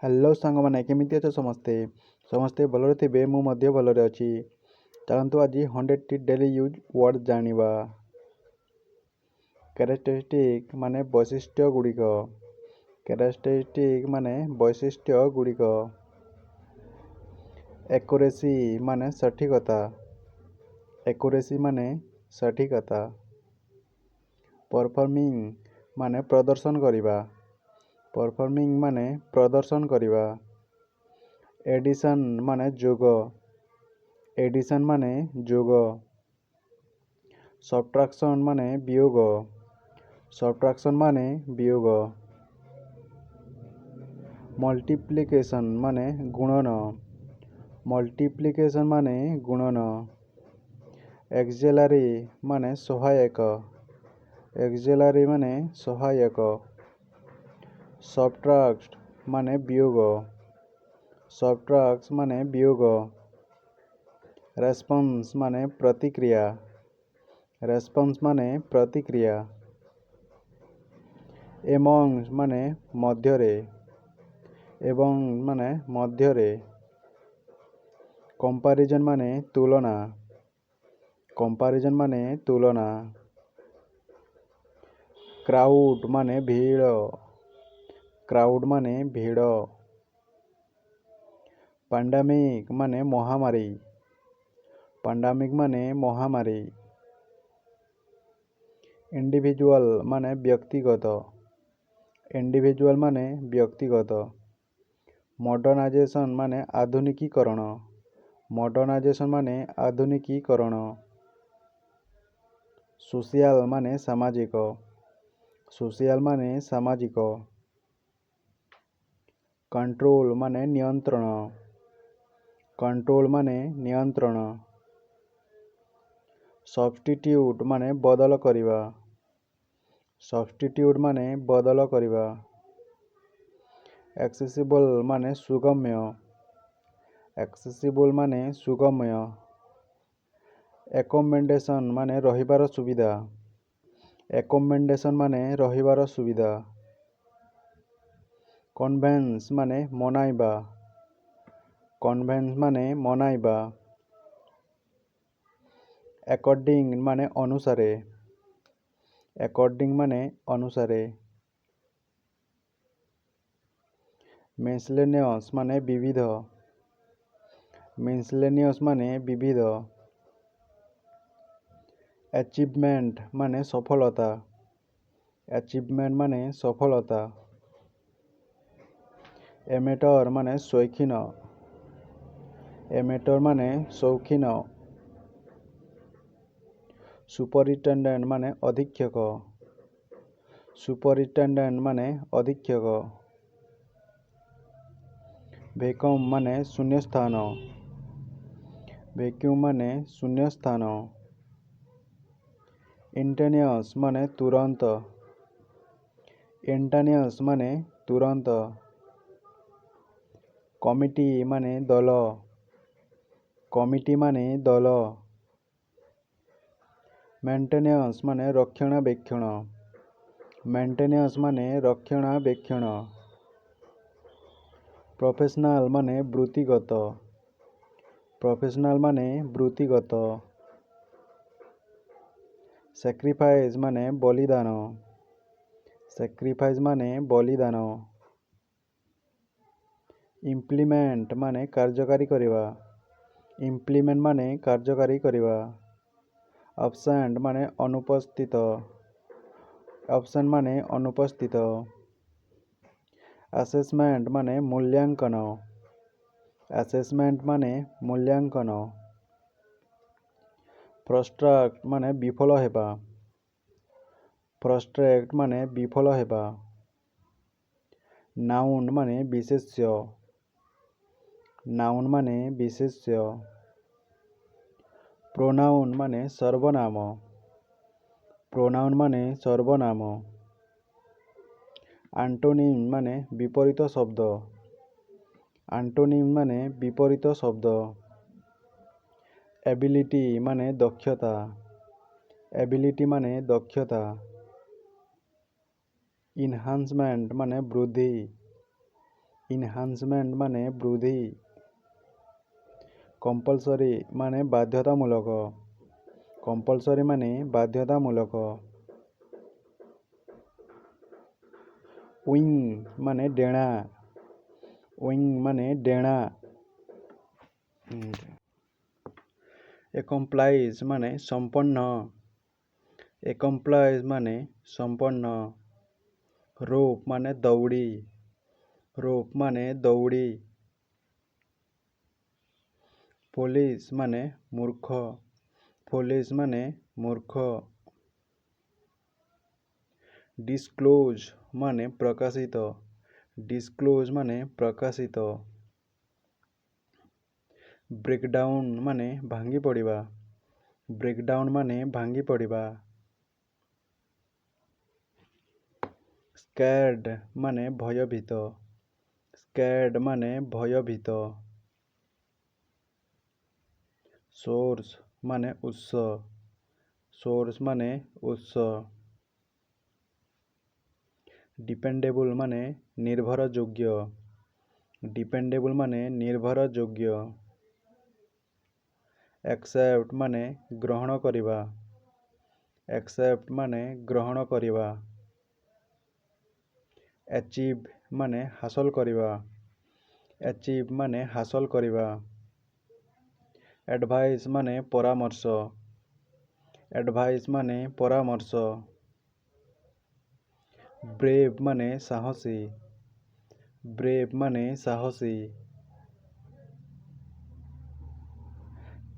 Hello ସାଙ୍ଗମାନେ, କେମିତି ଅଛ ସମସ୍ତେ? ସମସ୍ତେ ଭଲରେ ଥିବେ, ମୁଁ ମଧ୍ୟ ଭଲରେ ଅଛି। ଚାଲନ୍ତୁ ଆଜି 100ଟି ଡେଲି ୟୁଜ୍ ୱାର୍ଡ଼ ଜାଣିବା। କ୍ୟାରେକ୍ଟରିଷ୍ଟିକ୍ ମାନେ ବୈଶିଷ୍ଟ୍ୟ ଗୁଡ଼ିକ। କ୍ୟାରେକ୍ଟରିଷ୍ଟିକ୍ ମାନେ ବୈଶିଷ୍ଟ୍ୟ ଗୁଡ଼ିକ। ଏକୁରେସି ମାନେ ସଠିକତା। ଏକୁରେସି ମାନେ ସଠିକତା। ପରଫର୍ମିଂ ମାନେ ପ୍ରଦର୍ଶନ କରିବା। ପରଫର୍ମିଂ ମାନେ ପ୍ରଦର୍ଶନ କରିବା। ଏଡିସନ୍ ମାନେ ଯୋଗ। ଏଡିସନ୍ ମାନେ ଯୋଗ। ସବଟ୍ରାକ୍ସନ୍ ମାନେ ବିয়োଗ। ସବଟ୍ରାକ୍ସନ୍ ମାନେ ବିয়োଗ। ମଲ୍ଟିପ୍ଲିକେସନ୍ ମାନେ ଗୁଣନ। ମଲ୍ଟିପ୍ଲିକେସନ୍ ମାନେ ଗୁଣନ। ଏକ୍ସେଲାରି ମାନେ ସହାୟକ। ଏକ୍ସେଲାରି ମାନେ ସହାୟକ। ସବଟ୍ରାକ୍ଟ ମାନେ ବିয়োଗ। ସବଟ୍ରାକ୍ଟ ମାନେ ବିয়োଗ। ରେସ୍ପନ୍ସ ମାନେ ପ୍ରତିକ୍ରିୟା। ରେସ୍ପନ୍ସ ମାନେ ପ୍ରତିକ୍ରିୟା। ଏମଙ୍ଗସ୍ ମାନେ ମଧ୍ୟରେ। ଏବଂ ମାନେ ମଧ୍ୟରେ। କମ୍ପାରିଜନ୍ ମାନେ ତୁଳନା। କମ୍ପାରିଜନ୍ ମାନେ ତୁଳନା। କ୍ରାଉଡ୍ ମାନେ ଭିଡ଼। କ୍ରାଉଡ୍ ମାନେ ଭିଡ଼। ପାଣ୍ଡାମିକ୍ ମାନେ ମହାମାରୀ। ପାଣ୍ଡାମିକ୍ ମାନେ ମହାମାରୀ। ଇଣ୍ଡିଭିଜୁଆଲ୍ ମାନେ ବ୍ୟକ୍ତିଗତ। ଇଣ୍ଡିଭିଜୁଆଲ୍ ମାନେ ବ୍ୟକ୍ତିଗତ। ମଡର୍ଣ୍ଣାଇଜେସନ୍ ମାନେ ଆଧୁନିକୀକରଣ। ମଡର୍ଣ୍ଣାଇଜେସନ୍ ମାନେ ଆଧୁନିକୀକରଣ। ସୋସିଆଲ୍ ମାନେ ସାମାଜିକ। ସୋସିଆଲ୍ ମାନେ ସାମାଜିକ। କଣ୍ଟ୍ରୋଲ୍ ମାନେ ନିୟନ୍ତ୍ରଣ। କଣ୍ଟ୍ରୋଲ୍ ମାନେ ନିୟନ୍ତ୍ରଣ। ସବଷ୍ଟିଟ୍ୟୁଟ୍ ମାନେ ବଦଳ କରିବା। ସବଷ୍ଟିଟ୍ୟୁଟ୍ ମାନେ ବଦଳ କରିବା। ଆକ୍ସେସିବଲ୍ ମାନେ ସୁଗମ୍ୟ। ଆକ୍ସେସିବଲ୍ ମାନେ ସୁଗମ୍ୟ। ଏକୋମେଣ୍ଡେସନ୍ ମାନେ ରହିବାର ସୁବିଧା। ଏକୋମେଣ୍ଡେସନ୍ ମାନେ ରହିବାର ସୁବିଧା। କନଭେନ୍ସ ମାନେ ମନାଇବା। କନଭେନ୍ସ ମାନେ ମନାଇବା। ଆକର୍ଡ଼ିଂ ମାନେ ଅନୁସାରେ। ଆକର୍ଡ଼ିଂ ମାନେ ଅନୁସାରେ। ମିସଲେନିୟସ୍ ମାନେ ବିବିଧ। ମିସଲେନିୟସ୍ ମାନେ ବିବିଧ। ଆଚିଭମେଣ୍ଟ ମାନେ ସଫଳତା। ଆଚିଭମେଣ୍ଟ ମାନେ ସଫଳତା। ଏମେଟର୍ ମାନେ ସୌଖିନ। ଏମେଟର୍ ମାନେ ସୌଖିନ। ସୁପରିଟେଣ୍ଡେଣ୍ଟ ମାନେ ଅଧୀକ୍ଷକ। ସୁପରିଟେଣ୍ଡେଣ୍ଟ ମାନେ ଅଧୀକ୍ଷକ। ଭେକମ୍ ମାନେ ଶୂନ୍ୟସ୍ଥାନ। ଭେକ୍ୟୁମ୍ ମାନେ ଶୂନ୍ୟସ୍ଥାନ। ଇଣ୍ଟାନିୟସ୍ ମାନେ ତୁରନ୍ତ। ଇଣ୍ଟାନିୟସ୍ ମାନେ ତୁରନ୍ତ। କମିଟି ମାନେ ଦଳ। କମିଟି ମାନେ ଦଳ। ମେଣ୍ଟେନାନ୍ସ ମାନେ ରକ୍ଷଣାବେକ୍ଷଣ। ମେଣ୍ଟେନାନ୍ସ ମାନେ ରକ୍ଷଣାବେକ୍ଷଣ। ପ୍ରଫେସନାଲ୍ ମାନେ ବୃତ୍ତିଗତ। ପ୍ରଫେସନାଲ୍ ମାନେ ବୃତ୍ତିଗତ। ସାକ୍ରିଫାଇସ୍ ମାନେ ବଳିଦାନ। ସାକ୍ରିଫାଇସ୍ ମାନେ ବଳିଦାନ। ଇମ୍ପ୍ଲିମେଣ୍ଟ ମାନେ କାର୍ଯ୍ୟକାରୀ କରିବା। ଇମ୍ପ୍ଲିମେଣ୍ଟ ମାନେ କାର୍ଯ୍ୟକାରୀ କରିବା। ଆବସେଣ୍ଟ ମାନେ ଅନୁପସ୍ଥିତ। ଆବସେଣ୍ଟ ମାନେ ଅନୁପସ୍ଥିତ। ଆସେସମେଣ୍ଟ ମାନେ ମୂଲ୍ୟାଙ୍କନ। ଆସେସମେଣ୍ଟ ମାନେ ମୂଲ୍ୟାଙ୍କନ। ଫ୍ରଷ୍ଟ୍ରାକ୍ଟ ମାନେ ବିଫଳ ହେବା। ଫ୍ରଷ୍ଟ୍ରେକ୍ଟ ମାନେ ବିଫଳ ହେବା। ନାଉନ୍ ମାନେ ବିଶେଷ୍ୟ। ନାଉନ୍ ମାନେ ବିଶେଷ୍ୟ। ପ୍ରୋନାଉନ୍ ମାନେ ସର୍ବନାମ। ପ୍ରୋନାଉନ୍ ମାନେ ସର୍ବନାମ। ଆଣ୍ଟୋନିମ୍ ମାନେ ବିପରୀତ ଶବ୍ଦ। ଆଣ୍ଟୋନିମ୍ ମାନେ ବିପରୀତ ଶବ୍ଦ। ଏବିଲିଟି ମାନେ ଦକ୍ଷତା। ଏବିଲିଟି ମାନେ ଦକ୍ଷତା। ଇନହାନ୍ସମେଣ୍ଟ ମାନେ ବୃଦ୍ଧି। ଇନହାନ୍ସମେଣ୍ଟ ମାନେ ବୃଦ୍ଧି। କମ୍ପଲସରି ମାନେ ବାଧ୍ୟତାମୂଳକ। କମ୍ପଲସରି ମାନେ ବାଧ୍ୟତାମୂଳକ। ୱିଙ୍ଗ ମାନେ ଡେଣା। ୱିଙ୍ଗ ମାନେ ଡେଣା। ଏକମ୍ପ୍ଲାଇଜ୍ ମାନେ ସମ୍ପନ୍ନ। ଏକମ୍ପ୍ଲାଇଜ୍ ମାନେ ସମ୍ପନ୍ନ। ରୋପ୍ ମାନେ ଦଉଡ଼ି। ରୋପ୍ ମାନେ ଦଉଡ଼ି। ଫୋଲିସ୍ ମାନେ ମୂର୍ଖ। ଫୋଲିସ୍ ମାନେ ମୂର୍ଖ। ଡିସକ୍ଲୋଜ୍ ମାନେ ପ୍ରକାଶିତ। ଡିସକ୍ଲୋଜ୍ ମାନେ ପ୍ରକାଶିତ। ବ୍ରେକଡାଉନ୍ ମାନେ ଭାଙ୍ଗି ପଡ଼ିବା। ବ୍ରେକଡାଉନ୍ ମାନେ ଭାଙ୍ଗି ପଡ଼ିବା। ସ୍କାର୍ଡ ମାନେ ଭୟଭୀତ। ସ୍କାର୍ଡ ମାନେ ଭୟଭୀତ। ସୋର୍ସ ମାନେ ଉତ୍ସ। ସୋର୍ସ ମାନେ ଉତ୍ସ। ଡିପେଣ୍ଡେବୁଲ୍ ମାନେ ନିର୍ଭରଯୋଗ୍ୟ। ଡିପେଣ୍ଡେବୁଲ୍ ମାନେ ନିର୍ଭରଯୋଗ୍ୟ। ଆକ୍ସେପ୍ଟ ମାନେ ଗ୍ରହଣ କରିବା। ଆକ୍ସେପ୍ଟ ମାନେ ଗ୍ରହଣ କରିବା। ଆଚିଭ୍ ମାନେ ହାସଲ କରିବା। ଆଚିଭ୍ ମାନେ ହାସଲ କରିବା। ଆଡଭାଇସ୍ ମାନେ ପରାମର୍ଶ। ଆଡଭାଇସ୍ ମାନେ ପରାମର୍ଶ। ବ୍ରେଭ୍ ମାନେ ସାହସୀ। ବ୍ରେଭ୍ ମାନେ ସାହସୀ।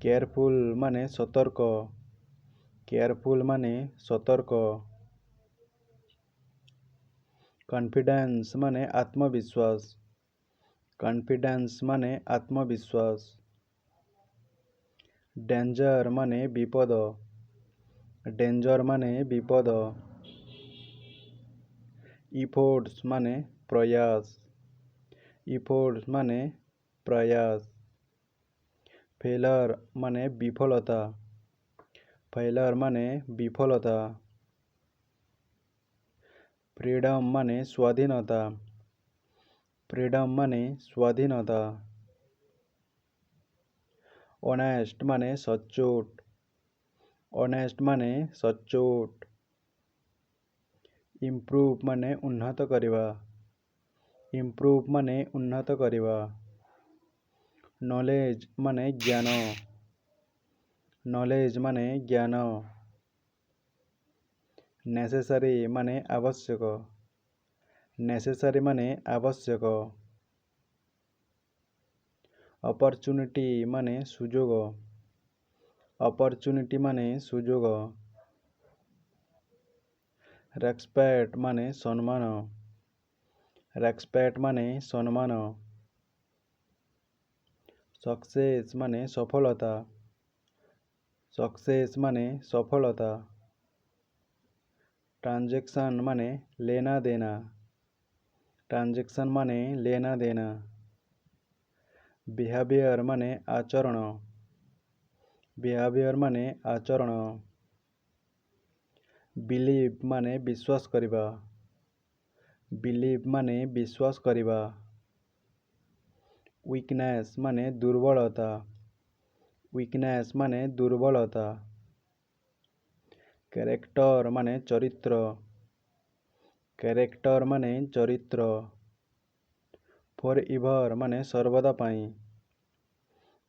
କେୟାରଫୁଲ୍ ମାନେ ସତର୍କ। କେୟାରଫୁଲ୍ ମାନେ ସତର୍କ। କନଫିଡେନ୍ସ ମାନେ ଆତ୍ମବିଶ୍ୱାସ। କନଫିଡେନ୍ସ ମାନେ ଆତ୍ମବିଶ୍ୱାସ। ଡେଞ୍ଜର ମାନେ ବିପଦ। ଡେଞ୍ଜର ମାନେ ବିପଦ। ଇଫୋର୍ଟସ୍ ମାନେ ପ୍ରୟାସ। ଇଫୋର୍ଟସ୍ ମାନେ ପ୍ରୟାସ। ଫେଲର ମାନେ ବିଫଲତା। ଫେଲର ମାନେ ବିଫଲତା। ଫ୍ରିଡମ୍ ମାନେ ସ୍ୱାଧୀନତା। ଫ୍ରିଡମ୍ ମାନେ ସ୍ୱାଧୀନତା। ଅନେଷ୍ଟ ମାନେ ସଚ୍ଚୋଟ। ଅନେଷ୍ଟ ମାନେ ସଚ୍ଚୋଟ। ଇମ୍ପ୍ରୁଭ୍ ମାନେ ଉନ୍ନତ କରିବା। ଇମ୍ପ୍ରୁଭ୍ ମାନେ ଉନ୍ନତ କରିବା। ନଲେଜ୍ ମାନେ ଜ୍ଞାନ। ନଲେଜ୍ ମାନେ ଜ୍ଞାନ। ନେସେସାରୀ ମାନେ ଆବଶ୍ୟକ। ନେସେସାରୀ ମାନେ ଆବଶ୍ୟକ। ଅପରଚୁନିଟି ମାନେ ସୁଯୋଗ। ଅପରଚୁନିଟି ମାନେ ସୁଯୋଗ। ରେସ୍ପେକ୍ଟ ମାନେ ସମ୍ମାନ। ରେସ୍ପେକ୍ଟ ମାନେ ସମ୍ମାନ। ସକ୍ସେସ୍ ମାନେ ସଫଳତା। ସକ୍ସେସ୍ ମାନେ ସଫଳତା। ट्रांजैक्शन माने लेना देना। ट्रांजैक्शन माने लेना देना। बिहेवियर माने आचरण। बिहेवियर माने आचरण। बिलीव माने विश्वास करिबा। बिलीव माने विश्वास करिबा। वीकनेस माने दुर्बलता। वीकनेस माने दुर्बलता। कैरेक्टर माने चरित्र। कैरेक्टर माने चरित्र। फॉरएवर माने सर्वदा पाई।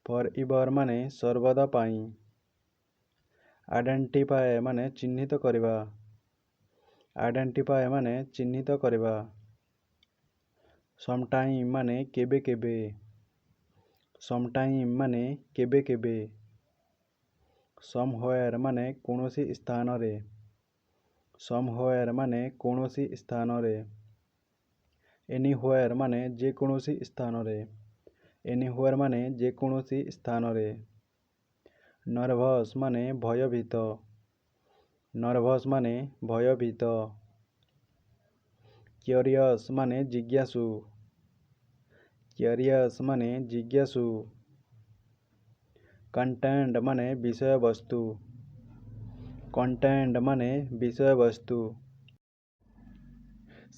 फॉरएवर माने सर्वदा पाई। आइडेंटिफाई माने चिन्हित करिबा। आइडेंटिफाई माने चिन्हित करिबा। समटाइम माने केबे केबे। समटाइम माने केबे केबे। समवेयर माने कौनसी स्थान रे। समवेयर माने कौनसी स्थान रे। एनीवेयर माने जे कौनसी स्थान रे। एनीवेयर माने जे कौनसी स्थान रे। नर्वस माने भयभीत। नर्वस माने भयभीत। क्यूरियस माने जिज्ञासु। क्यूरियस माने जिज्ञासु। कंटेंट माने विषय वस्तु। कंटेंट माने विषय वस्तु।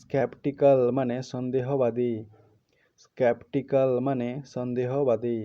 स्केप्टिकल माने संदेहवादी। ସ୍କେପ୍ଟିକାଲ ମାନେ ସନ୍ଦେହବାଦୀ।